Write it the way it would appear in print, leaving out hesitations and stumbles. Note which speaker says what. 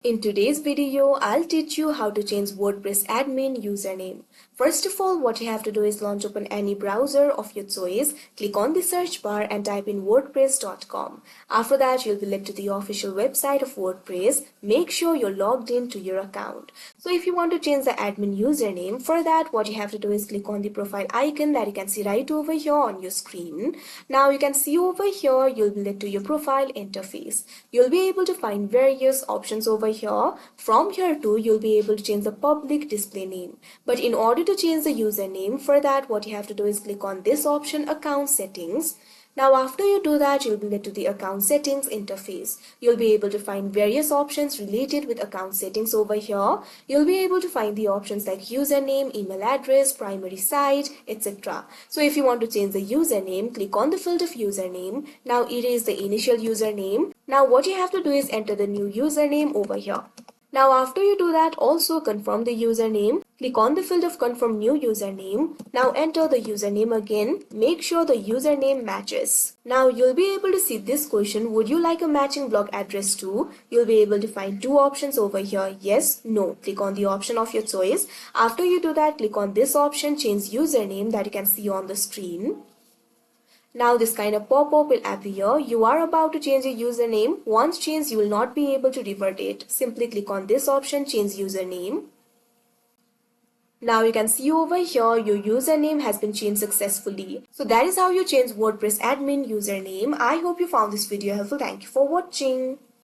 Speaker 1: In today's video, I'll teach you how to change WordPress admin username. First of all, what you have to do is launch open any browser of your choice, click on the search bar and type in wordpress.com. After that, you'll be led to the official website of WordPress. Make sure you're logged in to your account. So if you want to change the admin username, for that, what you have to do is click on the profile icon that you can see right over here on your screen. Now you can see over here, you'll be led to your profile interface. You'll be able to find various options over here. From here too, you'll be able to change the public display name. But in order to change the username, for that what you have to do is click on this option, account settings. Now after you do that, you'll be led to the account settings interface. You'll be able to find various options related with account settings over here. You'll be able to find the options like username, email address, primary site, etc. So if you want to change the username, click on the field of username. Now erase the initial username. Now what you have to do is enter the new username over here. Now after you do that, also confirm the username. Click on the field of confirm new username. Now enter the username again. Make sure the username matches. Now you'll be able to see this question, would you like a matching blog address too? You'll be able to find two options over here, yes, no. Click on the option of your choice. After you do that, click on this option, change username that you can see on the screen. Now this kind of pop-up will appear. You are about to change your username. Once changed, you will not be able to revert it. Simply click on this option, change username. Now you can see over here your username has been changed successfully. So that is how you change WordPress admin username. I hope you found this video helpful. Thank you for watching.